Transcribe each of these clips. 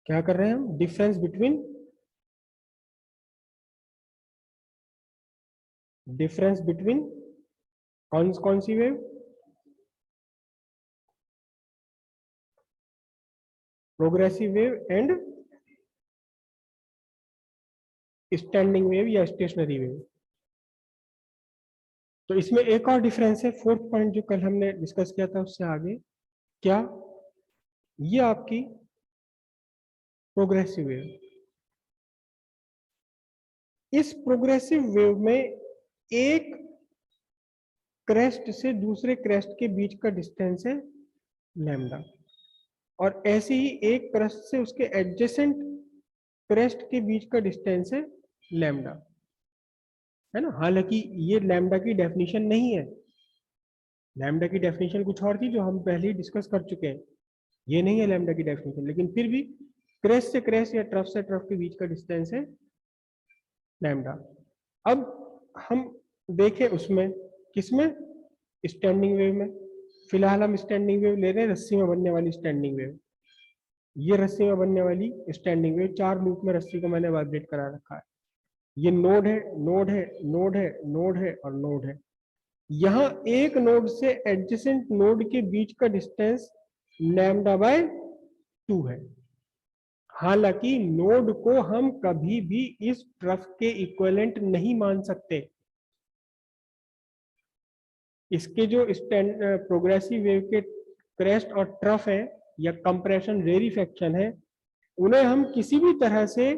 क्या कर रहे हैं हम? डिफरेंस बिटवीन कौन सी wave? Progressive wave and standing wave या स्टेशनरी वेव। तो इसमें एक और डिफरेंस है, फोर्थ पॉइंट जो कल हमने डिस्कस किया था उससे आगे। क्या? ये आपकी प्रोग्रेसिव वेव, इस प्रोग्रेसिव वेव में एक क्रेस्ट से दूसरे क्रेस्ट के बीच का डिस्टेंस है लैम्डा, और ऐसे ही एक क्रेस्ट से उसके एडजेसेंट क्रेस्ट के बीच का डिस्टेंस है लैम्डा, है ना। हालांकि ये लैम्डा की डेफिनेशन नहीं है, लैम्डा की डेफिनेशन कुछ और थी जो हम पहले ही डिस्कस कर चुके हैं, ये नहीं है लैम्डा की डेफिनेशन। लेकिन फिर भी क्रेस्ट से क्रेस्ट या ट्रफ से ट्रफ के बीच का डिस्टेंस है लैम्डा। अब हम देखें उसमें, किसमें? स्टैंडिंग वेव में। फिलहाल हम स्टैंडिंग वेव ले रहे हैं, रस्सी में बनने वाली स्टैंडिंग वेव। ये रस्सी में बनने वाली स्टैंडिंग वेव, 4 लूप में रस्सी को मैंने वाइब्रेट करा रखा है। ये नोड है, नोड है, नोड है, नोड है और नोड है। यहां एक नोड से एडजेसेंट नोड के बीच का डिस्टेंस लैम्डा बाय 2 है। हालांकि नोड को हम कभी भी इस ट्रफ के इक्विवेलेंट नहीं मान सकते। इसके जो प्रोग्रेसिव वेव के क्रेस्ट और ट्रफ है या कंप्रेशन रेरिफेक्शन है, उन्हें हम किसी भी तरह से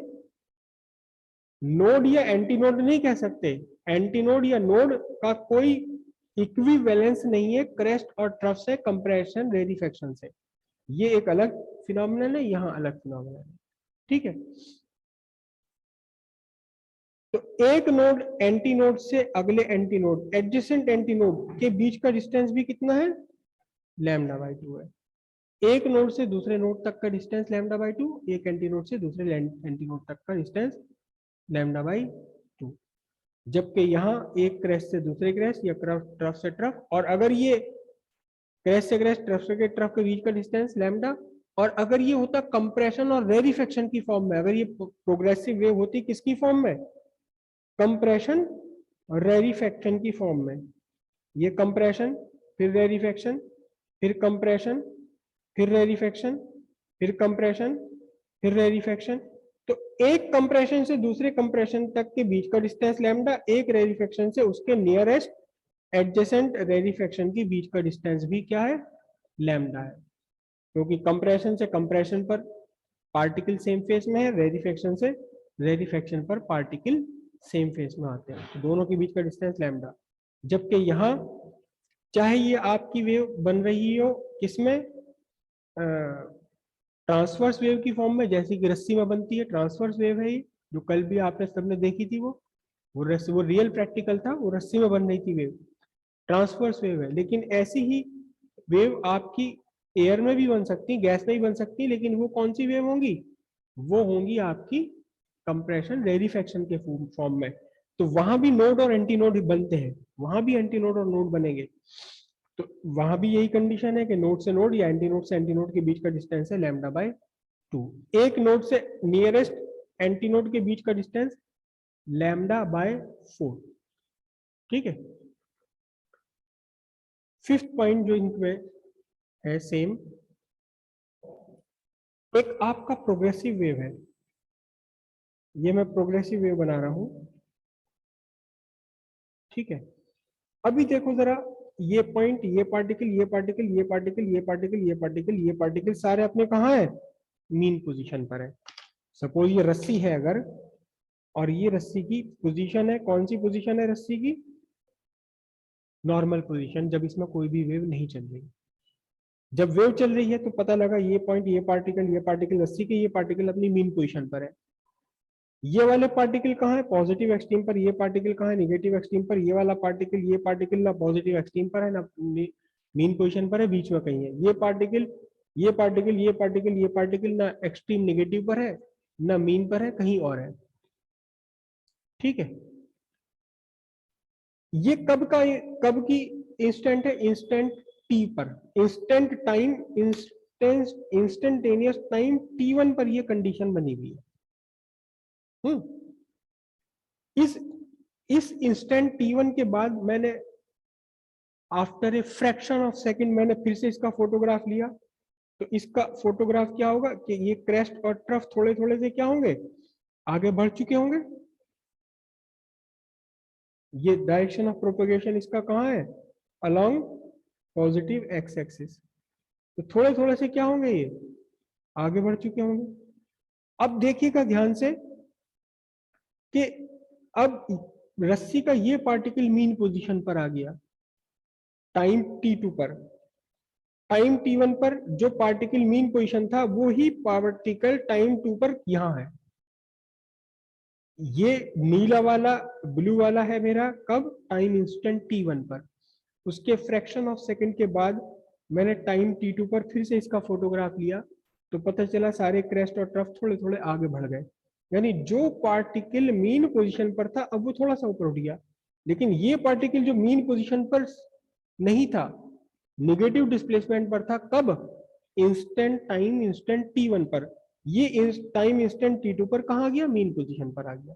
नोड या एंटी नोड नहीं कह सकते। एंटी नोड या नोड का कोई इक्विवेलेंस नहीं है क्रेस्ट और ट्रफ से कंप्रेशन रेरिफेक्शन से। ये एक अलग फिनोमिनन है, यहां अलग फिनोमिनन है, ठीक है। तो एक नोड एंटी नोड से अगले anti node, adjacent anti node के बीच का डिस्टेंस भी कितना है? लैम्डा बाय 2 है। एक नोड से दूसरे नोड तक का डिस्टेंस लैम्डा बाय 2, एक एंटी नोड से दूसरे एंटी नोड तक का डिस्टेंस लैम्डा बाय 2। जबकि यहाँ एक क्रेस्ट से दूसरे क्रेस्ट या ट्रफ से ट्रफ, और अगर ये क्रेस्ट से क्रेस्ट, ट्रफ से ट्रफ के बीच का डिस्टेंस लैम्डा, और अगर ये होता कंप्रेशन और रेरिफेक्शन की फॉर्म में, अगर ये प्रोग्रेसिव वेव होती किसकी फॉर्म में? कंप्रेशन और रेरिफेक्शन की फॉर्म में। ये कंप्रेशन, फिर रेरिफेक्शन, फिर कंप्रेशन, फिर रेरिफेक्शन, फिर कंप्रेशन, फिर रेरिफेक्शन। तो एक कंप्रेशन से दूसरे कंप्रेशन तक के बीच का डिस्टेंस लैम्डा, एक रेरिफेक्शन से उसके नियरेस्ट एडजेसेंट रेरिफेक्शन के बीच का डिस्टेंस भी क्या है? लैम्डा है। क्योंकि कंप्रेशन से कंप्रेशन पर पार्टिकल सेम फेस में है, रेरिफेक्शन से रेरिफेक्शन पर पार्टिकल सेम फेस में आते हैं, तो दोनों के बीच का डिस्टेंस लैम्डा। जबकि यहाँ चाहे ये आपकी वेव बन रही हो किसमें? ट्रांसवर्स वेव की फॉर्म में, जैसे कि रस्सी में बनती है, ट्रांसवर्स वेव है ये, जो कल भी आपने सबने देखी थी। वो रियल प्रैक्टिकल था, वो रस्सी में बन रही थी वेव, ट्रांसवर्स वेव है। लेकिन ऐसी ही वेव आपकी एयर में भी बन सकती, गैस में भी बन सकती, लेकिन वो कौन सी वेव होंगी? वो होंगी आपकी कंप्रेशन रेरिफेक्शन के फॉर्म में। तो वहां भी नोड और एंटी नोड बनते हैं, वहां भी एंटी नोड और नोड बनेंगे। तो वहां भी यही कंडीशन है कि नोड से नोड या एंटी नोड से एंटी नोड के बीच का डिस्टेंस है लैम्डा बाय 2। एक नोड से नियरेस्ट एंटी नोड के बीच का डिस्टेंस लैम्डा बाय 4, ठीक है। फिफ्थ पॉइंट जो इनमें है सेम, एक आपका प्रोग्रेसिव वेव है। ये मैं प्रोग्रेसिव वेव बना रहा हूं, ठीक है। अभी देखो जरा, ये पॉइंट, ये पार्टिकल, ये पार्टिकल, ये पार्टिकल, ये पार्टिकल, ये पार्टिकल, ये पार्टिकल सारे अपने कहाँ है? मीन पोजीशन पर है। सपोज ये रस्सी है अगर, और ये रस्सी की पोजीशन है, कौन सी पोजीशन है रस्सी की? नॉर्मल पोजीशन, जब इसमें कोई भी वेव नहीं चल रही। जब वेव चल रही है तो पता लगा ये पॉइंट, ये पार्टिकल रस्सी के, ये पार्टिकल अपनी मीन पोजीशन पर है। ये वाले पार्टिकल कहाँ है? पॉजिटिव एक्सट्रीम पर। ये पार्टिकल कहाँ है? निगेटिव एक्सट्रीम पर। ये वाला पार्टिकल, ये पार्टिकल ना पॉजिटिव एक्सट्रीम पर है ना मीन पोजीशन पर है, बीच में कहीं है। ये पार्टिकल, ये पार्टिकल, ये पार्टिकल, ये पार्टिकल ना एक्सट्रीम निगेटिव पर है, ना मीन पर है, कहीं और है, ठीक है। ये कब की इंस्टेंट है? इंस्टेंट टी पर, instant time instantaneous time t1 पर ये कंडीशन बनी हुई है। इस इंस्टेंट t1 के बाद मैंने after a fraction of second मैंने फिर से इसका फोटोग्राफ लिया, तो इसका फोटोग्राफ क्या होगा कि ये क्रेस्ट और ट्रफ थोड़े थोड़े से क्या होंगे, आगे बढ़ चुके होंगे। ये डायरेक्शन ऑफ प्रोपगेशन इसका कहाँ है, अलोंग पॉजिटिव एक्स एक्सिस। तो थोड़े थोड़े से क्या होंगे, ये आगे बढ़ चुके होंगे। अब देखिएगा ध्यान से कि अब रस्सी का ये पार्टिकल मीन पोजीशन पर आ गया टाइम t2 पर। टाइम t1 पर जो पार्टिकल मीन पोजीशन था वो ही पार्टिकल टाइम 2 पर यहां है। ये नीला वाला ब्लू वाला है मेरा कब, टाइम इंस्टेंट t1 पर। उसके फ्रैक्शन ऑफ सेकंड के बाद मैंने टाइम t2 पर फिर से इसका फोटोग्राफ लिया, तो पता चला सारे क्रेस्ट और ट्रफ थोड़े थोड़े आगे बढ़ गए। यानी जो पार्टिकल मीन पोजीशन पर था अब वो थोड़ा सा ऊपर उठ गया, लेकिन ये पार्टिकल जो मीन पोजीशन पर नहीं था, नेगेटिव डिस्प्लेसमेंट पर था, कब, टाइम इंस्टेंट t1 पर। ये टाइम इंस्टेंट t2 पर कहा गया, मीन पोजीशन पर आ गया।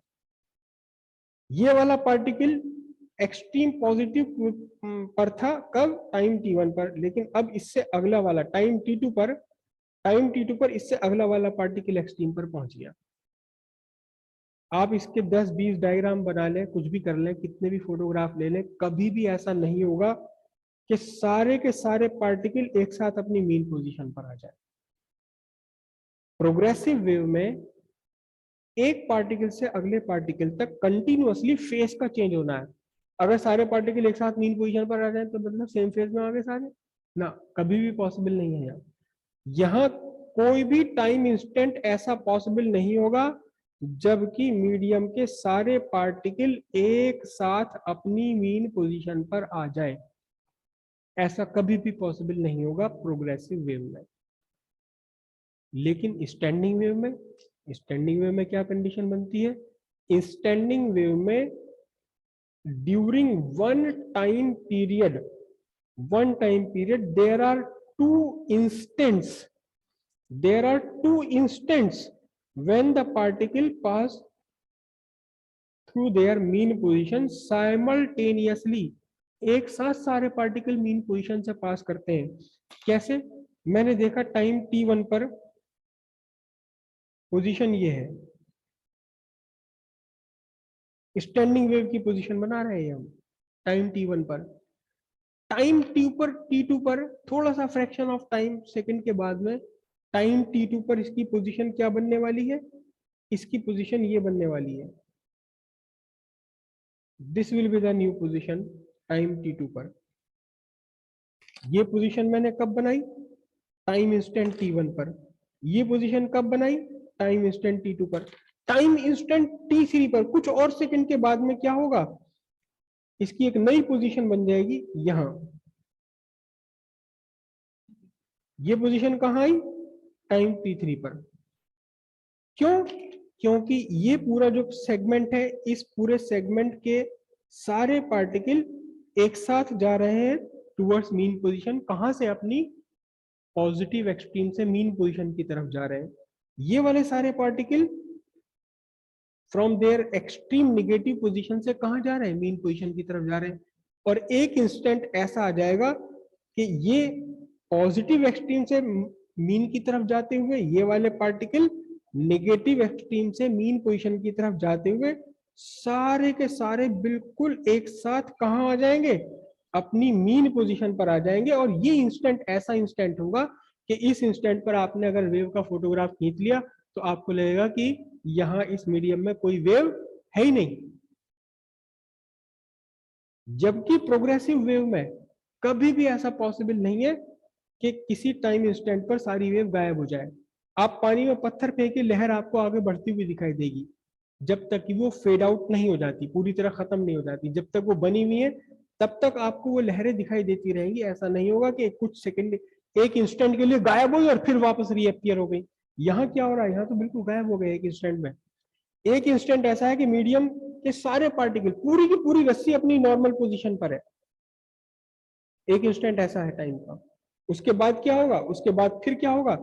ये वाला पार्टिकल एक्सट्रीम पॉजिटिव पर था कब, टाइम t1 पर, लेकिन अब इससे अगला वाला टाइम t2 पर इससे अगला वाला पार्टिकल एक्सट्रीम पर पहुंच गया। आप इसके 10-20 डायग्राम बना लें, कुछ भी कर लें, कितने भी फोटोग्राफ ले लें, कभी भी ऐसा नहीं होगा कि सारे के सारे पार्टिकल एक साथ अपनी मीन पोजीशन पर आ जाए। प्रोग्रेसिव वेव में एक पार्टिकल से अगले पार्टिकल तक कंटिन्यूअसली फेज का चेंज होना है। अगर सारे पार्टिकल एक साथ मीन पोजीशन पर आ जाए तो मतलब सेम फेज में आ गए सारे ना, कभी भी पॉसिबल नहीं है। यहाँ कोई भी टाइम इंस्टेंट ऐसा पॉसिबल नहीं होगा जबकि मीडियम के सारे पार्टिकल एक साथ अपनी मीन पोजीशन पर आ जाए। ऐसा कभी भी पॉसिबल नहीं होगा प्रोग्रेसिव वेव में। लेकिन स्टैंडिंग वेव में क्या कंडीशन बनती है, स्टैंडिंग वेव में during one time period there are two instants when the particle pass through their mean position simultaneously। एक साथ सारे पार्टिकल मीन पोजीशन से पास करते हैं। कैसे, मैंने देखा टाइम t1 पर पोजीशन ये है, स्टैंडिंग वेव की पोजीशन बना रहे हैं हम टाइम t1 पर। टाइम t2 पर थोड़ा सा फ्रैक्शन ऑफ टाइम सेकंड के बाद में टाइम t2 पर इसकी पोजीशन क्या बनने वाली है, इसकी पोजीशन ये बनने वाली है, this will be the new position time t2 पर। ये पोजीशन मैंने कब बनाई, टाइम इंस्टेंट t1 पर। ये पोजीशन कब बनाई, टाइम इंस्टेंट t2 पर। टाइम इंस्टेंट t3 पर कुछ और सेकंड के बाद में क्या होगा, इसकी एक नई पोजीशन बन जाएगी यहां। ये पोजीशन कहां आई, टाइम t3 पर। क्यों, क्योंकि ये पूरा जो सेगमेंट है, इस पूरे सेगमेंट के सारे पार्टिकल एक साथ जा रहे हैं टुवर्ड्स मीन पोजीशन। कहां से, अपनी पॉजिटिव एक्सट्रीम से मीन पोजीशन की तरफ जा रहे हैं। ये वाले सारे particle from their extreme negative position से कहां जा रहे हैं, मीन पोजीशन की तरफ जा रहे हैं। और एक इंस्टेंट ऐसा आ जाएगा कि ये पॉजिटिव एक्सट्रीम से मीन की तरफ जाते हुए, ये वाले पार्टिकल नेगेटिव एक्सट्रीम से मीन पोजीशन की तरफ जाते हुए सारे के सारे बिल्कुल एक साथ कहां आ जाएंगे, अपनी मीन पोजीशन पर आ जाएंगे। और ये इंस्टेंट ऐसा इंस्टेंट होगा कि इस इंस्टेंट पर आपने अगर वेव का फोटोग्राफ खींच लिया तो आपको लगेगा कि यहां इस मीडियम में कोई वेव है ही नहीं। जबकि प्रोग्रेसिव वेव में कभी भी ऐसा पॉसिबल नहीं है कि किसी टाइम इंस्टेंट पर सारी वेव गायब हो जाए। आप पानी में पत्थर फेंके, लहर आपको आगे बढ़ती हुई दिखाई देगी जब तक कि वो फेड आउट नहीं हो जाती, पूरी तरह खत्म नहीं हो जाती। जब तक वो बनी हुई है तब तक आपको वो लहरें दिखाई देती रहेंगी। ऐसा नहीं होगा कि कुछ सेकंड, एक इंस्टेंट के लिए गायब हुई और फिर वापस रीअपियर हो गई। यहाँ क्या हो रहा है, यहाँ तो बिल्कुल गायब हो गए एक इंस्टेंट में। एक इंस्टेंट ऐसा है कि मीडियम के सारे पार्टिकल, पूरी की पूरी रस्सी अपनी नॉर्मल पोजीशन पर है। एक इंस्टेंट ऐसा है टाइम का, उसके बाद क्या होगा, उसके बाद फिर क्या होगा,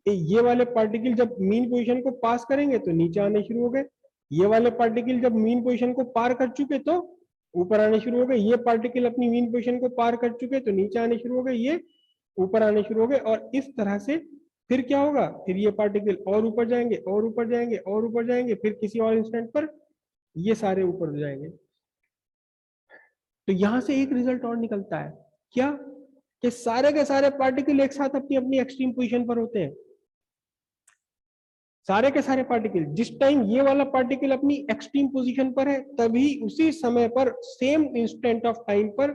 ये वाले पार्टिकल जब मीन पोजीशन को पास करेंगे तो नीचे आने शुरू हो गए, ये वाले पार्टिकल जब मीन पोजीशन को पार कर चुके तो ऊपर आने शुरू हो गए, ये पार्टिकल अपनी मीन पोजीशन को पार कर चुके तो नीचे आने शुरू हो गए, ये ऊपर आने शुरू हो गए। और इस तरह से फिर क्या होगा, फिर ये पार्टिकल और ऊपर जाएंगे और ऊपर जाएंगे और ऊपर जाएंगे, फिर किसी और इंस्टेंट पर ये सारे ऊपर जाएंगे। तो यहां से एक रिजल्ट और निकलता है, क्या, कि सारे के सारे पार्टिकल एक साथ अपनी अपनी एक्सट्रीम पोजीशन पर होते हैं। सारे के सारे पार्टिकल, जिस टाइम ये वाला पार्टिकल अपनी एक्सट्रीम पोजीशन पर है, तभी उसी समय पर सेम इंस्टेंट ऑफ टाइम पर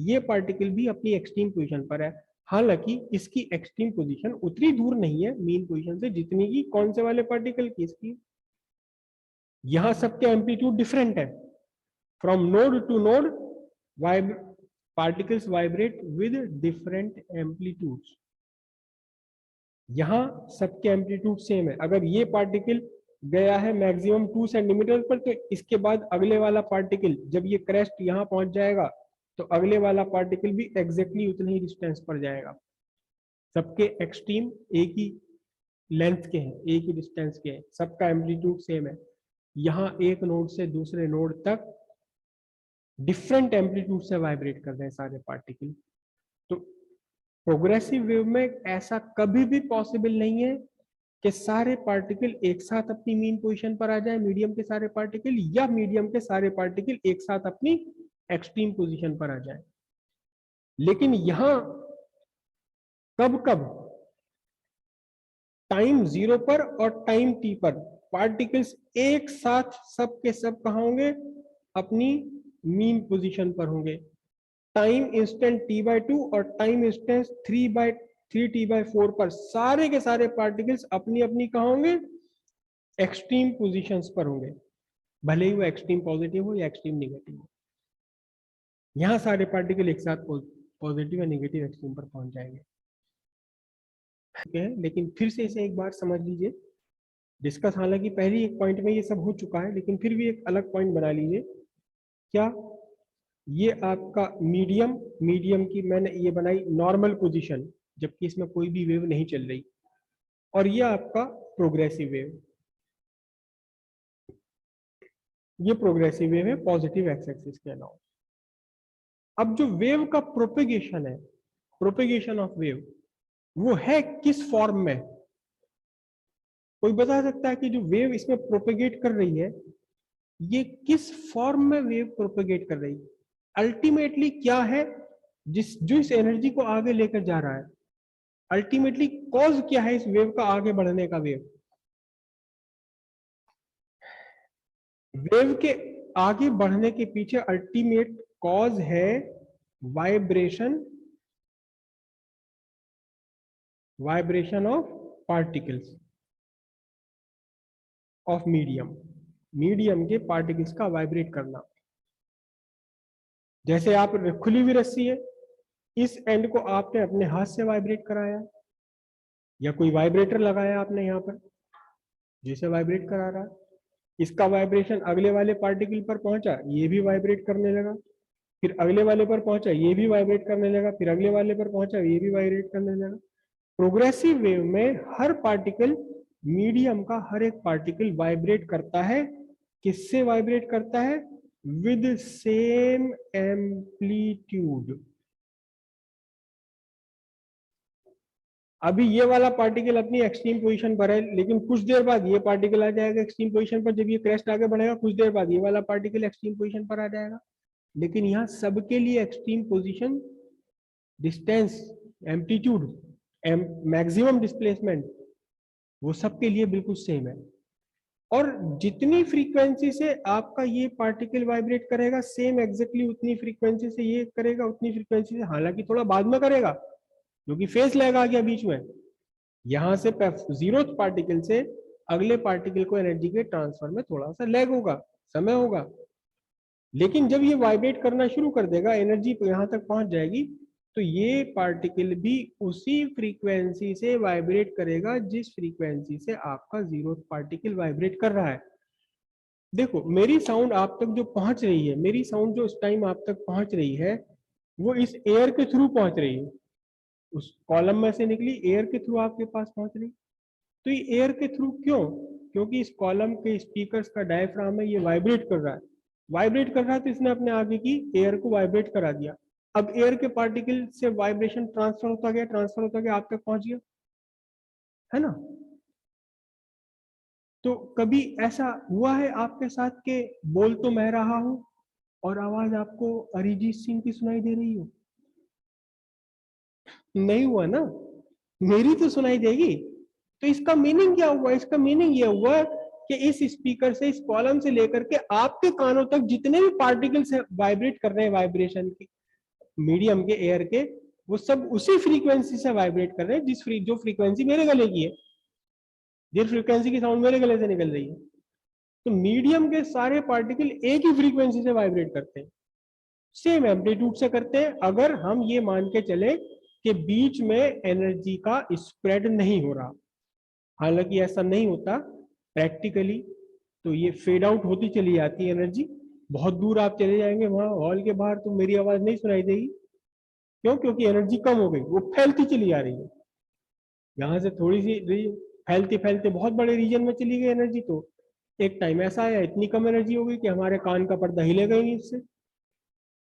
ये पार्टिकल भी अपनी एक्सट्रीम पोजीशन पर है। हालांकि इसकी एक्सट्रीम पोजीशन उतनी दूर नहीं है मीन पोजीशन से जितनी की कौन से वाले पार्टिकल की, इसकी। यहां सबके एम्पलीट्यूड डिफरेंट है। From node to node particles vibrate with different amplitudes. यहां सबके एम्पलीट्यूड सेम है। अगर ये पार्टिकल गया है मैक्सिमम 2 सेंटीमीटर पर, तो इसके बाद अगले वाला पार्टिकल जब ये क्रेस्ट यहां पहुंच जाएगा तो अगले वाला पार्टिकल भी एग्जैक्टली उतने ही डिस्टेंस पर जाएगा। सबके एक्सट्रीम एक ही लेंथ के हैं, एक ही डिस्टेंस के हैं, सबका एम्पलीट्यूड सेम है। यहाँ एक नोड से दूसरे नोड तक डिफरेंट एम्पलीट्यूड से वाइब्रेट कर रहे हैं सारे पार्टिकल। तो प्रोग्रेसिव वेव में ऐसा कभी भी पॉसिबल नहीं है कि सारे पार्टिकल एक साथ अपनी मीन पोजीशन पर आ जाए, मीडियम के सारे पार्टिकल, या मीडियम के सारे पार्टिकल एक साथ अपनी एक्सट्रीम पोजीशन पर आ जाए। लेकिन यहां कब कब टाइम 0 पर और टाइम t पर पार्टिकल्स एक साथ सब के सब कहां होंगे, अपनी मीन पोजीशन पर होंगे। टाइम इंस्टेंट t/2 और टाइम इंस्टेंट 3t/4 पर सारे के सारे पार्टिकल्स अपनी अपनी कहां होंगे, एक्सट्रीम पोजीशंस पर होंगे, भले ही वो एक्सट्रीम पॉजिटिव हो या एक्सट्रीम निगेटिव हो। यहां सारे पार्टिकल एक साथ पॉजिटिव या निगेटिव एक्सट्रीम पर पहुंच जाएंगे। ठीक है, लेकिन फिर से इसे एक बार समझ लीजिए, डिस्कस हालांकि पहली एक पॉइंट में ये सब हो चुका है, लेकिन फिर भी एक अलग पॉइंट बना लीजिए। क्या, ये आपका मीडियम की मैंने ये बनाई नॉर्मल पोजीशन, जबकि इसमें कोई भी वेव नहीं चल रही, और ये आपका प्रोग्रेसिव वेव, ये प्रोग्रेसिव वेव है पॉजिटिव एक्स एक्सिस के अलावा। अब जो वेव का प्रोपेगेशन है, प्रोपेगेशन ऑफ वेव, वो है किस फॉर्म में? कोई बता सकता है कि जो वेव इसमें प्रोपेगेट कर रही है, ये किस फॉर्म में वेव प्रोपेगेट कर रही है? अल्टीमेटली क्या है जो इस एनर्जी को आगे लेकर जा रहा है? अल्टीमेटली कॉज क्या है इस वेव का आगे बढ़ने का? वेव के आगे बढ़ने के पीछे अल्टीमेट कॉज है vibration of particles of medium के पार्टिकल्स का वाइब्रेट करना। जैसे आप खुली हुई रस्सी है, इस एंड को आपने अपने हाथ से वाइब्रेट कराया, या कोई वाइब्रेटर लगाया आपने यहाँ पर जिसे वाइब्रेट करा रहा है, इसका वाइब्रेशन अगले वाले पार्टिकल पर पहुंचा, ये भी वाइब्रेट करने लगा, फिर अगले वाले पर पहुंचा, ये भी वाइब्रेट करने लगा, फिर अगले वाले पर पहुंचा, ये भी वाइब्रेट करने लगा। प्रोग्रेसिव वेव में हर पार्टिकल, मीडियम का हर एक पार्टिकल वाइब्रेट करता है। किससे वाइब्रेट करता है? With same amplitude. अभी ये वाला पार्टिकल अपनी एक्सट्रीम पोजीशन पर है, लेकिन कुछ देर बाद ये पार्टिकल आ जाएगा एक्सट्रीम पोजीशन पर। जब ये क्रेस्ट आगे बढ़ेगा, कुछ देर बाद ये वाला पार्टिकल एक्सट्रीम पोजीशन पर आ जाएगा। लेकिन यहाँ सबके लिए extreme position, distance, amplitude, maximum displacement, वो सबके लिए बिल्कुल सेम है। और जितनी फ्रीक्वेंसी से आपका ये पार्टिकल वाइब्रेट करेगा, सेम एग्जैक्टली उतनी फ्रीक्वेंसी से ये करेगा, उतनी फ्रीक्वेंसी से, हालांकि थोड़ा बाद में करेगा क्योंकि फेज लैग आ गया बीच में। यहां से जीरोथ पार्टिकल से अगले पार्टिकल को एनर्जी के ट्रांसफर में थोड़ा सा लैग होगा, समय होगा। लेकिन जब ये वाइब्रेट करना शुरू कर देगा, एनर्जी यहां तक पहुंच जाएगी, तो ये पार्टिकल भी उसी फ्रीक्वेंसी से वाइब्रेट करेगा जिस फ्रीक्वेंसी से आपका जीरोथ पार्टिकल वाइब्रेट कर रहा है। देखो, मेरी साउंड आप तक जो पहुंच रही है, मेरी साउंड जो इस टाइम आप तक पहुंच रही है, वो इस एयर के थ्रू पहुंच रही है। उस कॉलम में से निकली, एयर के थ्रू आपके पास पहुंच रही। तो ये एयर के थ्रू क्यों? क्योंकि इस कॉलम के स्पीकर्स का डायफ्राम है, ये वाइब्रेट कर रहा है। वाइब्रेट कर रहा है तो इसने अपने आगे की एयर को वाइब्रेट करा दिया। अब एयर के पार्टिकल से वाइब्रेशन ट्रांसफर होता गया आप तक पहुंच गया, है ना। तो कभी ऐसा हुआ है आपके साथ कि बोल तो मैं रहा हूं और आवाज आपको अरिजीत सिंह की सुनाई दे रही हो? नहीं हुआ ना, मेरी तो सुनाई देगी। तो इसका मीनिंग क्या हुआ? इसका मीनिंग ये हुआ कि इस स्पीकर से, इस कॉलम से लेकर के आपके कानों तक जितने भी पार्टिकल्स वाइब्रेट कर रहे हैं, वाइब्रेशन की मीडियम के, एयर के, वो सब उसी फ्रीक्वेंसी से वाइब्रेट कर रहे हैं जो फ्रीक्वेंसी मेरे गले की है, जिस फ्रीक्वेंसी की साउंड मेरे गले से निकल रही है। तो मीडियम के सारे पार्टिकल एक ही फ्रीक्वेंसी से वाइब्रेट करते हैं, सेम एम्पलीट्यूड से करते हैं, अगर हम ये मान के चले कि बीच में एनर्जी का स्प्रेड नहीं हो रहा। हालांकि ऐसा नहीं होता प्रैक्टिकली, तो ये फेड आउट होती चली जाती है एनर्जी। बहुत दूर आप चले जाएंगे वहां हॉल के बाहर तो मेरी आवाज नहीं सुनाई देगी। क्यों? क्योंकि एनर्जी कम हो गई, वो फैलती चली जा रही है। यहाँ से थोड़ी सी फैलते फैलते बहुत बड़े रीजन में चली गई एनर्जी, तो एक टाइम ऐसा आया इतनी कम एनर्जी हो गई कि हमारे कान का पर्दा हिलेगा ही नहीं इससे।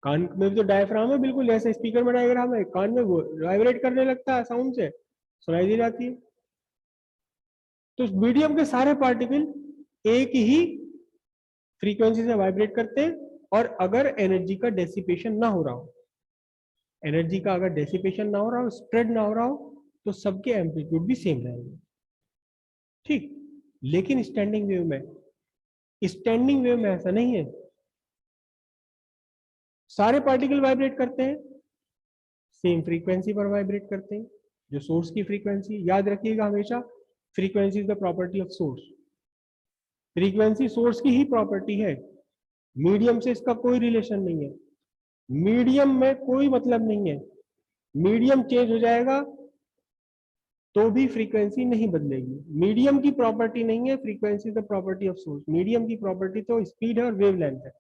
कान में भी तो डायफ्राम है, बिल्कुल जैसे स्पीकर में डायग्राम है, कान में वो वाइब्रेट करने लगता है, साउंड से सुनाई दी जाती है। तो मीडियम के सारे पार्टिकल एक ही फ्रीक्वेंसी से वाइब्रेट करते हैं, और अगर एनर्जी का डेसिपेशन ना हो रहा हो, एनर्जी का अगर डेसिपेशन ना हो रहा हो, स्प्रेड ना हो रहा हो, तो सबके एम्पलीट्यूड भी सेम रहेंगे। ठीक। लेकिन स्टैंडिंग वेव में ऐसा नहीं है। सारे पार्टिकल वाइब्रेट करते हैं, सेम फ्रीक्वेंसी पर वाइब्रेट करते हैं, जो सोर्स की फ्रीक्वेंसी। याद रखिएगा हमेशा, frequency is the property of source. Frequency source की ही प्रॉपर्टी है, मीडियम से इसका कोई रिलेशन नहीं है। मीडियम में कोई मतलब नहीं है, मीडियम चेंज हो जाएगा तो भी फ्रीक्वेंसी नहीं बदलेगी। मीडियम की प्रॉपर्टी नहीं है frequency, the property of source. Medium की प्रॉपर्टी तो स्पीड है और वेवलेंथ है।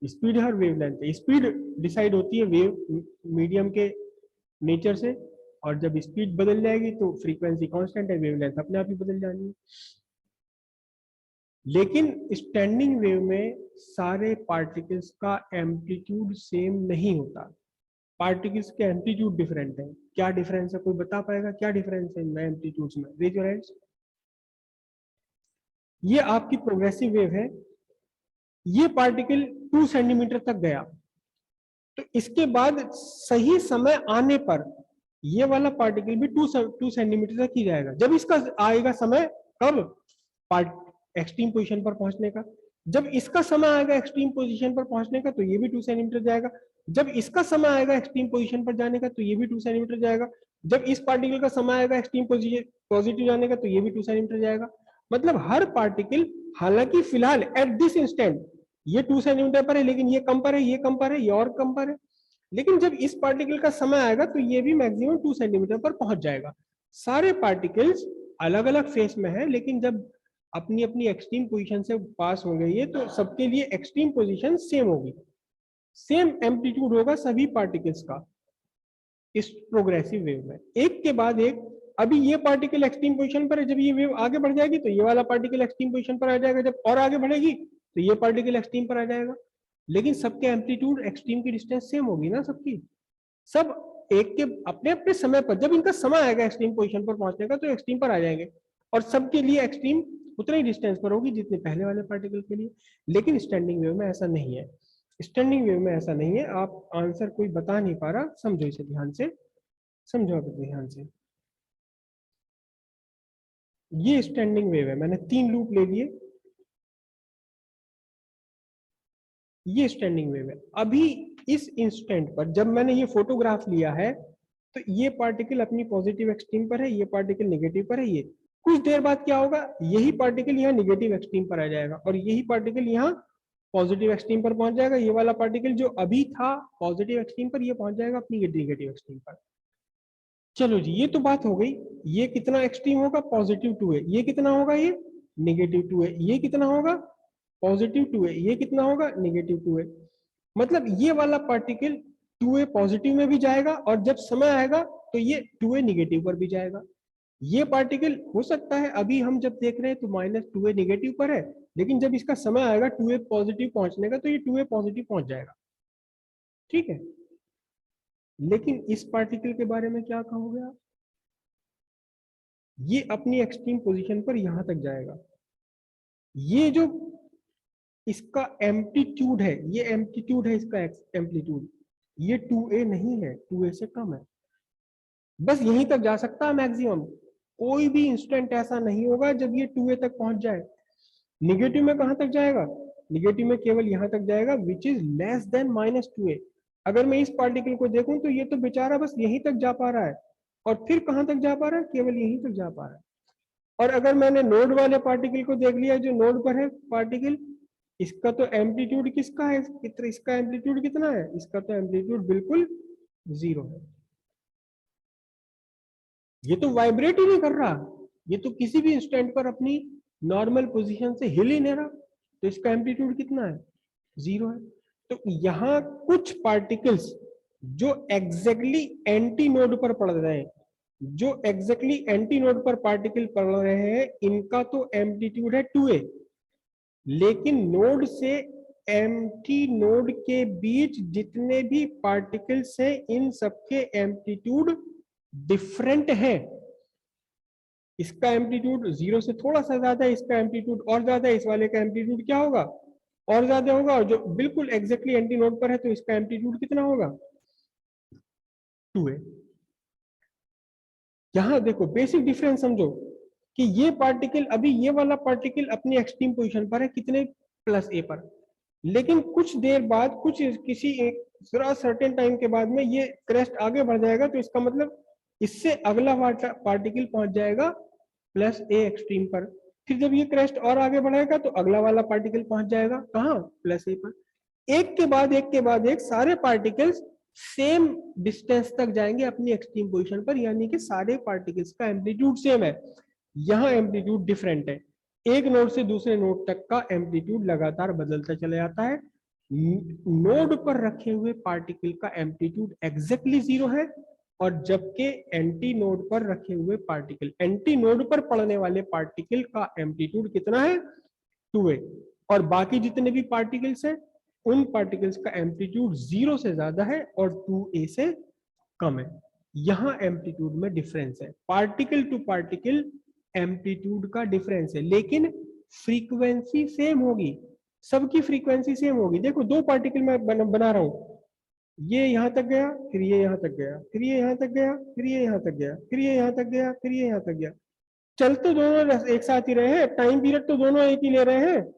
स्पीड है और वेवलेंथ है। स्पीड डिसाइड होती है वेव मीडियम के नेचर से, और जब स्पीड बदल जाएगी तो फ्रीक्वेंसी कांस्टेंट है, वेवलेंथ अपने आप ही बदल जानी है। लेकिन स्टैंडिंग वेव में सारे पार्टिकल्स का एम्पलीट्यूड सेम नहीं होता, पार्टिकल्स के एम्पलीट्यूड डिफरेंट है। क्या डिफरेंस है? कोई बता पाएगा क्या डिफरेंस है इनमें एम्पलीट्यूड्स में? Raise your hands. ये आपकी प्रोग्रेसिव वेव है, ये पार्टिकल 2 सेंटीमीटर तक गया, तो इसके बाद सही समय आने पर ये वाला पार्टिकल भी 2 सेंटीमीटर तक ही जाएगा। जब इसका आएगा समय, कब? पार्ट एक्सट्रीम पोजीशन पर पहुंचने का। जब इसका समय आएगा एक्सट्रीम पोजीशन पर पहुंचने का, तो ये भी 2 सेंटीमीटर जाएगा। जब इसका समय आएगा एक्सट्रीम पोजीशन पर जाने का, तो ये भी 2 सेंटीमीटर जाएगा। जब इस पार्टिकल का समय आएगा एक्सट्रीम पॉजिटिव जाने का, तो ये भी 2 सेंटीमीटर जाएगा। मतलब हर पार्टिकल, हालांकि फिलहाल एट दिस इंस्टेंट ये 2 सेंटीमीटर पर है, लेकिन ये कम पर है, ये कम पर है, ये और कम पर है। लेकिन जब इस पार्टिकल का समय आएगा तो ये भी मैक्सिमम 2 सेंटीमीटर पर पहुंच जाएगा। सारे पार्टिकल्स अलग अलग फेस में है, लेकिन जब अपनी अपनी एक्सट्रीम पोजीशन से पास हो गई है तो सबके लिए एक्सट्रीम पोजीशन सेम होगी, सेम एम्पलीट्यूड होगा सभी पार्टिकल्स का इस प्रोग्रेसिव वेव में, एक के बाद एक। अभी ये पार्टिकल एक्सट्रीम पोजीशन पर है, जब ये वेव आगे बढ़ जाएगी तो ये वाला पार्टिकल एक्सट्रीम पोजीशन पर आ जाएगा, जब और आगे बढ़ेगी तो ये पार्टिकल एक्सट्रीम पर आ जाएगा। लेकिन सबके एम्पलीट्यूड, एक्सट्रीम की डिस्टेंस सेम होगी ना सबकी। सब एक के अपने अपने समय पर, जब इनका समय आएगा एक्सट्रीम पोजीशन पर पहुंचने का, तो एक्सट्रीम पर आ जाएंगे, और सबके लिए एक्सट्रीम उतनी डिस्टेंस पर होगी जितने पहले वाले पार्टिकल के लिए। लेकिन स्टैंडिंग वेव में ऐसा नहीं है। स्टैंडिंग वेव में ऐसा नहीं है। आप आंसर कोई बता नहीं पा रहा, समझो इसे ध्यान से, समझो आप ध्यान से। ये स्टैंडिंग वेव है, मैंने 3 लूप ले लिए। ये स्टैंडिंग वेव है। अभी इस इंस्टेंट पर जब मैंने ये फोटोग्राफ लिया है, तो ये पार्टिकल अपनी पॉजिटिव एक्सट्रीम पर है, ये पार्टिकल नेगेटिव पर है। ये कुछ देर बाद क्या होगा, यही पार्टिकल यहाँ नेगेटिव एक्सट्रीम पर आ जाएगा, और यही पार्टिकल यहाँ पॉजिटिव एक्सट्रीम पर पहुंच जाएगा। ये वाला पार्टिकल जो अभी था पॉजिटिव एक्सट्रीम पर, ये पहुंच जाएगा अपनी नेगेटिव एक्सट्रीम पर। चलो जी, ये तो बात हो गई। ये कितना एक्सट्रीम होगा? +2 है। ये कितना होगा? ये -2 है। ये कितना होगा? +2 है। ये कितना होगा? -2 है। मतलब ये वाला पार्टिकल 2a पॉजिटिव में भी जाएगा और जब समय आएगा तो ये 2a निगेटिव पर भी जाएगा। ये पार्टिकल हो सकता है अभी हम जब देख रहे हैं तो -2a निगेटिव पर है, लेकिन जब इसका समय आएगा 2a पॉजिटिव पहुंचने का तो ये 2a पॉजिटिव पहुंच जाएगा। ठीक है, लेकिन इस पार्टिकल के बारे में क्या कहोगे आप? ये अपनी एक्सट्रीम पोजीशन पर यहां तक जाएगा। ये जो इसका एम्पलीट्यूड है, ये एम्पलीट्यूड है इसका एम्पलीट्यूड, ये 2a नहीं है, 2a से कम है, बस यहीं तक जा सकता है मैक्सिमम। कोई भी इंस्टेंट ऐसा नहीं होगा जब ये 2a तक पहुंच जाए। निगेटिव में कहां तक जाएगा? निगेटिव में केवल यहां तक जाएगा which is less than -2a। अगर मैं इस पार्टिकल को देखूं तो ये तो बेचारा बस यहीं तक जा पा रहा है, और फिर कहां तक जा पा रहा है? केवल यहीं तक जा पा रहा है। और अगर मैंने नोड वाले पार्टिकल को देख लिया, जो नोड पर है पार्टिकल, इसका तो एम्पलीट्यूड किसका है, इसका एम्पलीट्यूड कितना है? इसका तो एम्पलीट्यूड बिल्कुल 0 है। ये तो वाइब्रेट ही नहीं कर रहा, ये तो किसी भी इंस्टेंट पर अपनी नॉर्मल पोजीशन से हिल ही नहीं रहा, तो इसका एम्पलीट्यूड कितना है? 0 है। तो यहां कुछ पार्टिकल्स जो एग्जैक्टली एंटी नोड पर पड़ रहे हैं, जो एग्जैक्टली एंटी नोड पर पार्टिकल पड़ रहे हैं, इनका तो एम्पलीट्यूड है 2a, लेकिन नोड से एम्प्टी नोड के बीच जितने भी पार्टिकल्स हैं, इन सबके एम्पलीट्यूड डिफरेंट है। इसका एम्पलीट्यूड 0 से थोड़ा सा ज्यादा है, इसका एम्पलीट्यूड और ज्यादा है, इस वाले का एम्पलीट्यूड क्या होगा? और ज्यादा होगा। और जो बिल्कुल एग्जैक्टली एंटी नोड पर है तो इसका एम्पलीट्यूड कितना होगा? 2a। यहां देखो बेसिक डिफरेंस समझो कि ये पार्टिकल, अभी ये वाला पार्टिकल अपनी एक्सट्रीम पोजीशन पर है, कितने? +a पर। लेकिन कुछ देर बाद, कुछ किसी एक सर्टेन टाइम के बाद में ये क्रेस्ट आगे बढ़ जाएगा, तो इसका मतलब इससे अगला पार्टिकल पहुंच जाएगा +a एक्सट्रीम पर। फिर जब ये क्रेस्ट और आगे बढ़ेगा तो अगला वाला पार्टिकल पहुंच जाएगा कहां? +a पर। एक के बाद एक के बाद एक सारे पार्टिकल्स सेम डिस्टेंस तक जाएंगे अपनी एक्सट्रीम पोजीशन पर, यानी कि सारे पार्टिकल्स का एम्पलीट्यूड सेम है। यहां एम्पलीट्यूड डिफरेंट है। एक नोड से दूसरे नोड तक का एम्पलीट्यूड लगातार बदलता चला जाता है। नोड पर रखे हुए पार्टिकल का एम्पलीट्यूड एग्जैक्टली 0 है, और जबकि एंटी नोड पर रखे हुए पार्टिकल, एंटी नोड पर पड़ने वाले पार्टिकल का एम्पलीट्यूड कितना है? 2a। और बाकी जितने भी पार्टिकल्स हैं, उन पार्टिकल्स का एम्पलीट्यूड 0 से ज्यादा है और 2a से कम है। यहां एम्पलीट्यूड में डिफरेंस है, पार्टिकल टू पार्टिकल एम्पलीट्यूड का डिफरेंस है, लेकिन फ्रीक्वेंसी सेम होगी, सबकी फ्रीक्वेंसी सेम होगी। देखो दो पार्टिकल मैं बना रहा हूं, ये यहां तक गया, फिर ये यहां तक गया, फिर ये यहां तक गया, फिर ये यहां तक गया, फिर ये यहां तक गया, फिर ये यहां तक गया। चल तो दोनों एक साथ ही रहे हैं, टाइम पीरियड तो दोनों एक ही ले रहे हैं,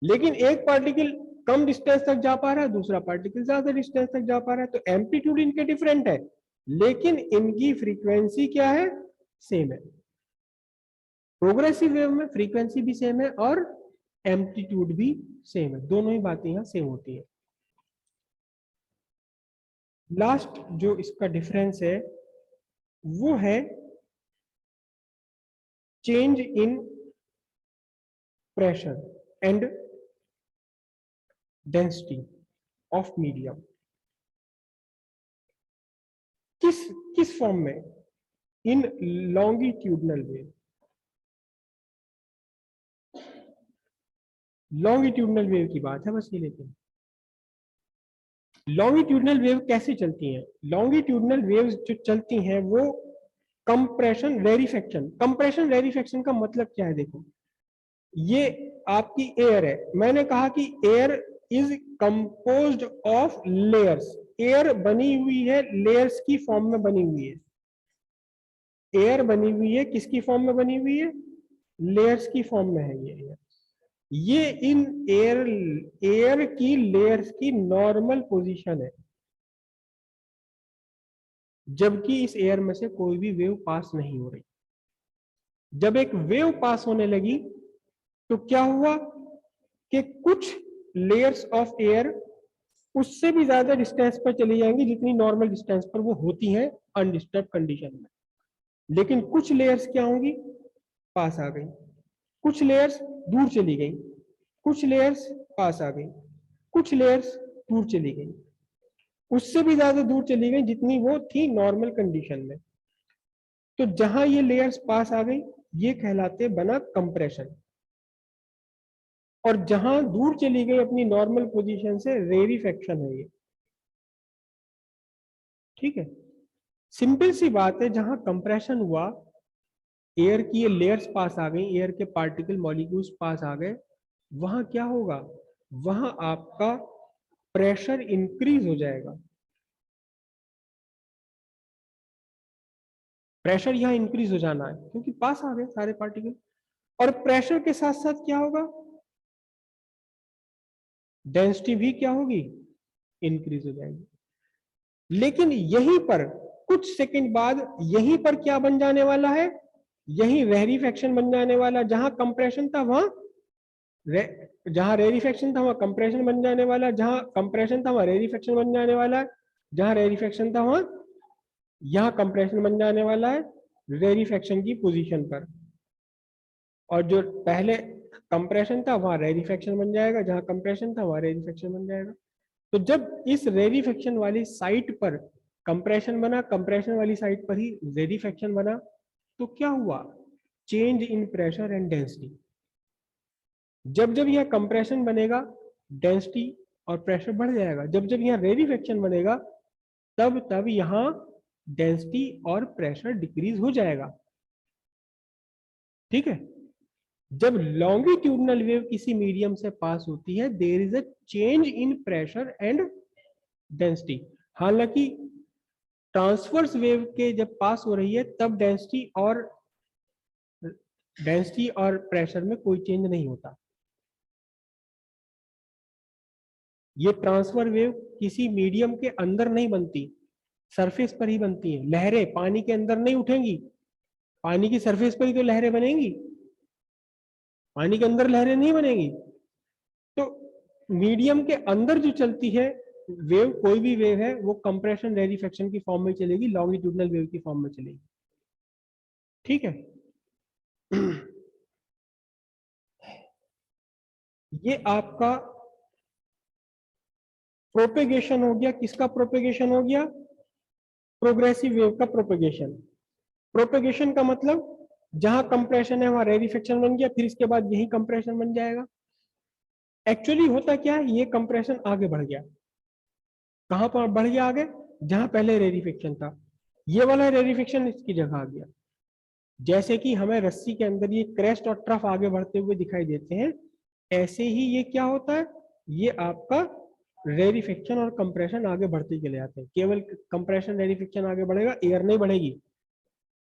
लेकिन एक पार्टिकल कम डिस्टेंस तक जा पा रहा है, दूसरा पार्टिकल ज्यादा डिस्टेंस तक जा पा रहा है, तो एम्पलीट्यूड इनके डिफरेंट है, लेकिन इनकी फ्रीक्वेंसी क्या है? सेम है। प्रोग्रेसिव वेव में फ्रीक्वेंसी भी सेम है और एम्पलीट्यूड भी सेम है, दोनों ही बातें यहां सेम होती है। लास्ट जो इसका डिफरेंस है वो है change in pressure and density of medium. किस किस फॉर्म में? इन लॉन्गिट्यूडनल वेव। लॉन्गिट्यूडनल वेव की बात है बस ये, लेकिन लॉन्गिट्यूडनल वेव कैसे चलती हैं? लॉन्गिट्यूडनल वेव्स जो चलती हैं वो कंप्रेशन रेरिफेक्शन। कंप्रेशन रेरिफेक्शन का मतलब क्या है? देखो ये आपकी एयर है, मैंने कहा कि air is composed of layers. Air बनी हुई है लेयर्स की फॉर्म में बनी हुई है। एयर बनी हुई है किसकी फॉर्म में बनी हुई है? लेयर्स की फॉर्म में है ये एयर। ये इन एयर की लेयर्स की नॉर्मल पोजीशन है, जबकि इस एयर में से कोई भी वेव पास नहीं हो रही। जब एक वेव पास होने लगी तो क्या हुआ कि कुछ लेयर्स ऑफ एयर उससे भी ज्यादा डिस्टेंस पर चली जाएंगी जितनी नॉर्मल डिस्टेंस पर वो होती हैं अनडिस्टर्ब कंडीशन में, लेकिन कुछ लेयर्स क्या होंगी? पास आ गई, कुछ लेयर्स दूर चली गई, कुछ लेयर्स पास आ गई, कुछ लेयर्स दूर चली गई। उससे भी ज्यादा दूर चली गई जितनी वो थी नॉर्मल कंडीशन में। तो जहां ये लेयर्स पास आ गई ये कहलाते बना कंप्रेशन, और जहां दूर चली गई अपनी नॉर्मल पोजीशन से रेरिफेक्शन है ये। ठीक है, सिंपल सी बात है, जहां कंप्रेशन हुआ एयर की ये लेयर्स पास आ गई, एयर के पार्टिकल मॉलिक्यूल्स पास आ गए, वहां क्या होगा, वहां आपका प्रेशर इंक्रीज हो जाएगा। प्रेशर यहां इंक्रीज हो जाना है क्योंकि पास आ गए सारे पार्टिकल, और प्रेशर के साथ साथ क्या होगा, डेंसिटी भी क्या होगी, इंक्रीज हो जाएगी। लेकिन यहीं पर कुछ सेकंड बाद यहीं पर क्या बन जाने वाला है, यही रेरिफेक्शन बन जाने वाला। जहां कंप्रेशन था वहां जहां रेरिफेक्शन था वहां कंप्रेशन बन जाने वाला, जहां कंप्रेशन था वहां रेरिफेक्शन बन जाने वाला, जहां रेरिफेक्शन था वहां यहां कंप्रेशन बन जाने वाला है रेरिफेक्शन की पोजीशन पर। और जो पहले कंप्रेशन था वहां रेरिफेक्शन बन जाएगा, जहां कंप्रेशन था वहां रेरिफेक्शन बन जाएगा। तो जब इस रेरिफेक्शन वाली साइट पर कंप्रेशन बना, कंप्रेशन वाली साइट पर ही रेरिफेक्शन बना, तो क्या हुआ, change in pressure and density. जब जब यह कंप्रेशन बनेगा डेंसिटी और प्रेशर बढ़ जाएगा, जब जब यहाँ रेरिफेक्शन बनेगा तब तब यहाँ डेंसिटी और प्रेशर डिक्रीज हो जाएगा। ठीक है, जब लॉन्गिट्यूडनल वेव किसी मीडियम से पास होती है there is a change in pressure and density. हालांकि ट्रांसवर्स वेव के जब पास हो रही है तब डेंसिटी और प्रेशर में कोई चेंज नहीं होता। ये ट्रांसफर वेव किसी मीडियम के अंदर नहीं बनती, सरफेस पर ही बनती है। लहरें पानी के अंदर नहीं उठेंगी, पानी की सरफेस पर ही तो लहरें बनेंगी, पानी के अंदर लहरें नहीं बनेगी। तो मीडियम के अंदर जो चलती है वेव, कोई भी वेव है, वो कंप्रेशन रेरिफेक्शन की फॉर्म में चलेगी, लॉन्गिट्यूडनल वेव की फॉर्म में चलेगी। ठीक है, ये आपका प्रोपेगेशन हो गया। किसका प्रोपेगेशन हो गया, प्रोग्रेसिव वेव का प्रोपेगेशन। प्रोपेगेशन का मतलब जहां कंप्रेशन है वहां रेरिफेक्शन बन गया, फिर इसके बाद यही कंप्रेशन बन जाएगा। एक्चुअली होता क्या है, ये कंप्रेशन आगे बढ़ गया, कहां पर बढ़ गया आगे, जहां पहले रेरिफेक्शन था, ये वाला रेरिफेक्शन इसकी जगह आ गया। जैसे कि हमें रस्सी के अंदर ये क्रेस्ट और ट्रफ आगे बढ़ते हुए दिखाई देते हैं, ऐसे ही ये क्या होता है, ये आपका रेरिफेक्शन और कंप्रेशन आगे बढ़ते चले जाते हैं। केवल कंप्रेशन रेरिफेक्शन आगे बढ़ेगा, एयर नहीं बढ़ेगी।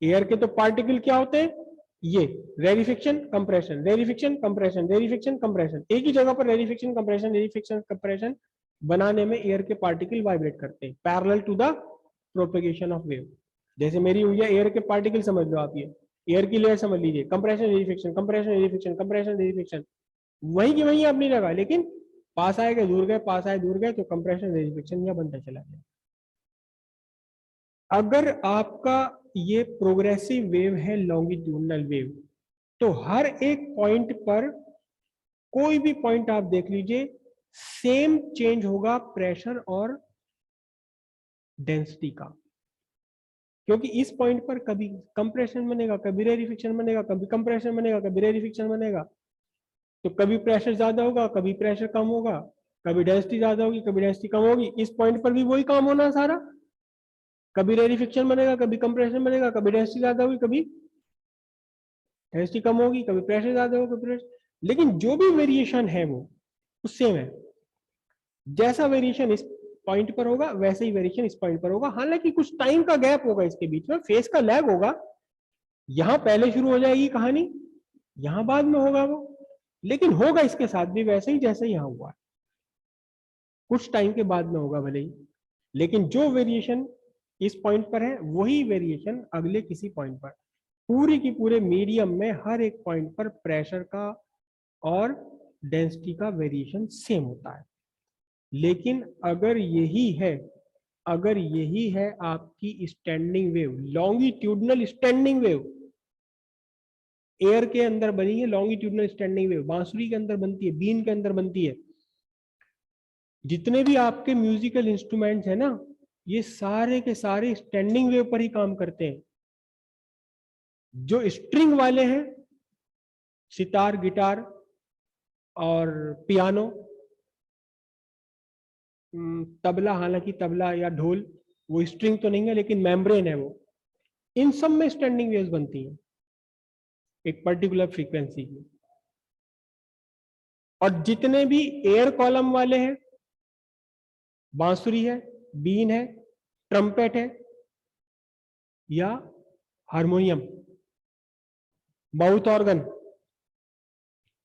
एयर के तो पार्टिकल क्या होते हैं, ये रेरिफिक्शन कंप्रेशन, रेरिफिक्शन कंप्रेशन, रेरिफिक्शन कंप्रेशन, एक ही जगह पर रेरिफिक्शन कंप्रेशन, रेरिफिक्शन कंप्रेशन बनाने में एयर के पार्टिकल वाइब्रेट करते हैं parallel to the propagation of wave. जैसे मेरी हुई है एयर के पार्टिकल, समझ लो आप, ये एयर की लेयर समझ लीजिए, कंप्रेशन रेरिफिक्शन, कंप्रेशन रेरिफिक्शन, कंप्रेशन रेरिफिक्शन, वही की वही अपनी जगह, लेकिन पास आए गए दूर गए, पास आए दूर गए, तो कंप्रेशन रेरिफिक्शन यह बनता चला गया। अगर आपका ये प्रोग्रेसिव वेव है लॉन्गिट्यूडनल वेव, तो हर एक पॉइंट पर, कोई भी पॉइंट आप देख लीजिए, सेम चेंज होगा प्रेशर और डेंसिटी का। क्योंकि इस पॉइंट पर कभी कंप्रेशन बनेगा, कभी रेरिफिक्शन बनेगा, कभी कंप्रेशन बनेगा, कभी रेरिफिक्शन बनेगा। तो कभी प्रेशर ज्यादा होगा, कभी प्रेशर कम होगा, कभी डेंसिटी ज्यादा होगी, कभी डेंसिटी कम होगी। इस पॉइंट पर भी वही काम होना सारा, कभी रेरिफिक्शन बनेगा, कभी कंप्रेशन बनेगा, कभी डेंसिटी ज्यादा होगी, कभी डेंसिटी कम होगी, कभी प्रेशर ज्यादा होगा, कभी प्रेशर। लेकिन जो भी वेरिएशन है वो सेम है। जैसा वेरिएशन इस पॉइंट पर होगा वैसे ही वेरिएशन इस पॉइंट पर होगा। हालांकि कुछ टाइम का गैप होगा इसके बीच में, फेस का लैग होगा, यहां पहले शुरू हो जाएगी कहानी, यहां बाद में होगा वो, लेकिन होगा इसके साथ भी वैसे ही जैसे यहां हुआ है, कुछ टाइम के बाद में होगा भले ही, लेकिन जो वेरिएशन इस पॉइंट पर है वही वेरिएशन अगले किसी पॉइंट पर। पूरी की पूरे मीडियम में हर एक पॉइंट पर प्रेशर का और डेंसिटी का वेरिएशन सेम होता है। लेकिन अगर यही है आपकी standing wave, longitudinal standing wave, air के अंदर बनी है लॉन्गिट्यूडनल स्टैंडिंग वेव, बांसुरी के अंदर बनती है, बीन के अंदर बनती है, जितने भी आपके म्यूजिकल इंस्ट्रूमेंट्स है ना, ये सारे के सारे स्टैंडिंग वेव पर ही काम करते हैं। जो स्ट्रिंग वाले हैं, सितार, गिटार और पियानो, तबला, हालांकि तबला या ढोल वो स्ट्रिंग तो नहीं है लेकिन मेम्ब्रेन है वो, इन सब में स्टैंडिंग वेव्स बनती हैं एक पर्टिकुलर फ्रीक्वेंसी की। और जितने भी एयर कॉलम वाले हैं, बांसुरी है, बीन है, ट्रम्पेट है या हारमोनियम, माउथ ऑर्गन,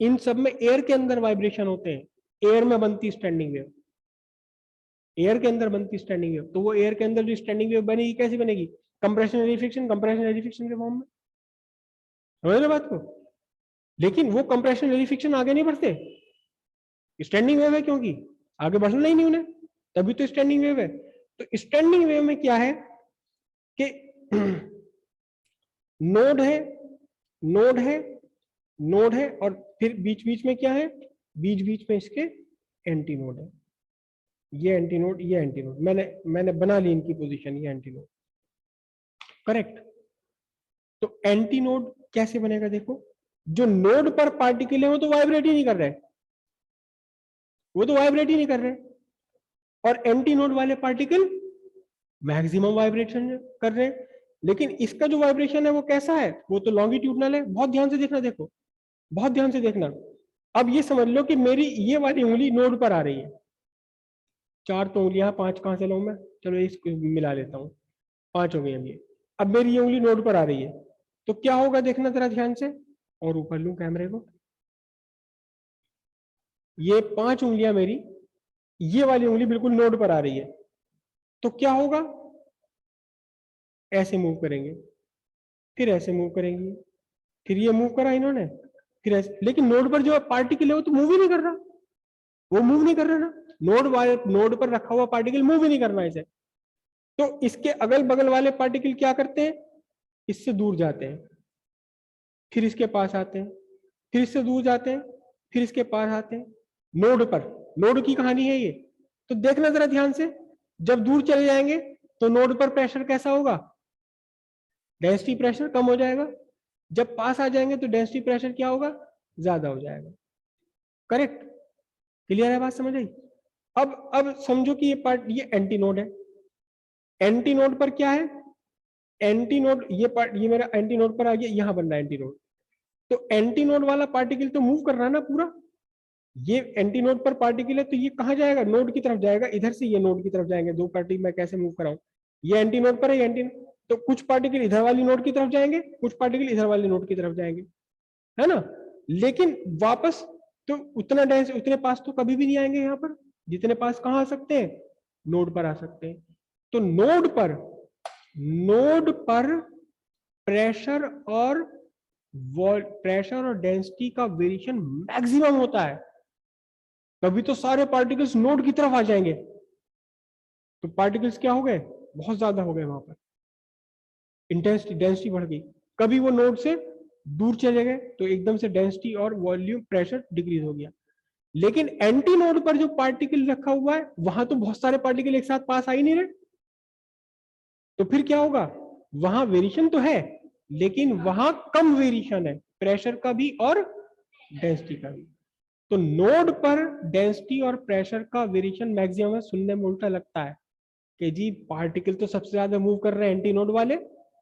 इन सब में एयर के अंदर वाइब्रेशन होते हैं। एयर में बनती स्टैंडिंग वेव, एयर के अंदर बनती स्टैंडिंग वेव। तो वो एयर के अंदर जो स्टैंडिंग वेव बनेगी कैसी बनेगी? कंप्रेशन रेडिफिक्शन, कंप्रेशन रेडिफिक्शन के फॉर्म में। समझ रहे बात को? लेकिन वो कंप्रेशन रेडिफिक्शन आगे नहीं बढ़ते, स्टैंडिंग वेव है, क्योंकि आगे बढ़ना ही नहीं उन्हें, तभी तो स्टैंडिंग वेव है। तो स्टैंडिंग वेव में क्या है कि नोड है, नोड है, नोड है, और फिर बीच बीच में क्या है? बीच बीच में इसके एंटी नोड है। ये एंटी नोड, ये एंटी नोड, मैंने बना ली इनकी पोजीशन, ये एंटी नोड, करेक्ट। तो एंटी नोड कैसे बनेगा? देखो, जो नोड पर पार्टिकल है वो तो वाइब्रेट ही नहीं कर रहे, वो तो वाइब्रेट ही नहीं कर रहे, और एंटी नोड वाले पार्टिकल मैक्सिमम वाइब्रेशन कर रहे हैं। लेकिन इसका जो वाइब्रेशन है वो कैसा है? वो तो लॉन्गिट्यूडनल है। बहुत ध्यान से देखना, देखो बहुत ध्यान से देखना। अब ये समझ लो कि मेरी ये वाली उंगली नोड पर आ रही है, 4 तो उंगलियां, 5 कहां से लाऊं मैं? चलो इसको मिला लेता हूं, 5 हो गई। अब मेरी ये उंगली नोड पर आ रही है, तो क्या होगा देखना जरा ध्यान से, और ऊपर लूं कैमरे को। ये 5 उंगलियां मेरी, ये वाली उंगली बिल्कुल नोड पर आ रही है, तो क्या होगा? ऐसे मूव करेंगे, फिर ऐसे मूव करेंगी, फिर ये मूव करा इन्होंने, फिर ऐसे। लेकिन नोड पर जो पार्टिकल है वो तो मूव ही नहीं कर रहा, वो मूव नहीं कर रहा ना, नोड पर रखा हुआ पार्टिकल मूव ही नहीं करना इसे। तो इसके अगल बगल वाले पार्टिकल क्या करते हैं? इससे दूर जाते हैं, फिर इसके पास आते हैं, फिर इससे दूर जाते हैं, फिर इसके पास आते हैं। नोड पर, नोड की कहानी है ये। तो देखना जरा ध्यान से, जब दूर चले जाएंगे तो नोड पर प्रेशर कैसा होगा? डेंसिटी प्रेशर कम हो जाएगा। जब पास आ जाएंगे तो डेंसिटी प्रेशर क्या होगा? ज्यादा हो जाएगा। करेक्ट? क्लियर है बात? समझ आई? अब समझो कि ये पार्ट, ये एंटी नोड है। एंटी नोड पर क्या है? एंटी नोड, ये पार्ट, ये मेरा एंटी नोड पर आ गया, यहां बन रहा है एंटी नोड। तो एंटी नोड वाला पार्टिकल तो मूव कर रहा है ना पूरा, ये एंटी नोड पर पार्टिकल है, तो ये कहां जाएगा? नोड की तरफ जाएगा। इधर से ये नोड की तरफ जाएंगे, दो पार्टिकल मैं कैसे मूव कराऊं? ये एंटी नोड पर है, ये एंटी, तो कुछ पार्टिकल इधर वाली नोड की तरफ जाएंगे, कुछ पार्टिकल इधर वाली नोड की तरफ जाएंगे, है ना? लेकिन वापस तो उतना डेंस, उतने पास तो कभी भी नहीं आएंगे यहाँ पर, जितने पास कहाँ आ सकते हैं? नोड पर आ सकते हैं। तो नोड पर प्रेशर और डेंसिटी का वेरिएशन मैक्सिमम होता है। कभी तो सारे पार्टिकल्स नोड की तरफ आ जाएंगे, तो पार्टिकल्स क्या हो गए? बहुत ज्यादा हो गए, वहां पर इंटेंसिटी, डेंसिटी बढ़ गई। कभी वो नोड से दूर चले गए तो एकदम से डेंसिटी और वॉल्यूम, प्रेशर डिक्रीज हो गया। लेकिन एंटी नोड पर जो पार्टिकल रखा हुआ है, वहां तो बहुत सारे पार्टिकल एक साथ पास आ ही नहीं रहे, तो फिर क्या होगा? वहां वेरिएशन तो है, लेकिन वहां कम वेरिएशन है, प्रेशर का भी और डेंसिटी का भी। तो नोड पर डेंसिटी और प्रेशर का वेरिएशन मैक्सिमम है। सुनने में उल्टा लगता है कि जी पार्टिकल तो सबसे ज्यादा मूव कर रहे हैं एंटी नोड वाले,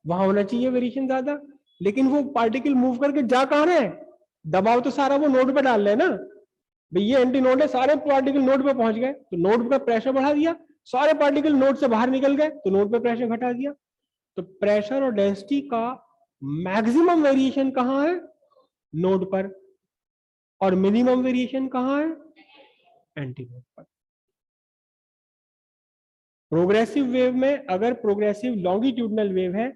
वहां होना चाहिए वेरिएशन ज्यादा, लेकिन वो पार्टिकल मूव करके जा कहां रहे हैं? दबाव तो सारा वो नोड पे डाल रहे हैं ना भाई, ये एंटी नोड है, सारे पार्टिकल नोड पे पहुंच गए तो नोड का प्रेशर बढ़ा दिया, सारे पार्टिकल नोड से बाहर निकल गए तो नोड पे प्रेशर घटा दिया। तो प्रेशर और डेंसिटी का मैक्सिमम वेरिएशन कहां है? नोड पर। और मिनिमम वेरिएशन कहां है? एंटी नोड पर। प्रोग्रेसिव वेव में, अगर प्रोग्रेसिव लॉन्गिट्यूडनल वेव है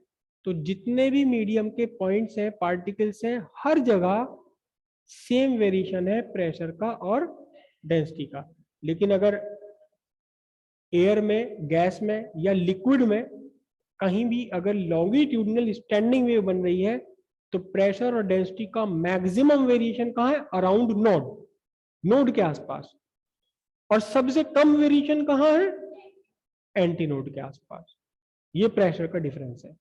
तो जितने भी मीडियम के पॉइंट्स हैं, पार्टिकल्स हैं, हर जगह सेम वेरिएशन है प्रेशर का और डेंसिटी का। लेकिन अगर एयर में, गैस में या लिक्विड में कहीं भी अगर लॉन्गिट्यूडनल स्टैंडिंग वेव बन रही है तो प्रेशर और डेंसिटी का मैक्सिमम वेरिएशन कहां है? अराउंड नोड, नोड के आसपास। और सबसे कम वेरिएशन कहाँ है, एंटी नोड के आसपास। ये प्रेशर का डिफरेंस है।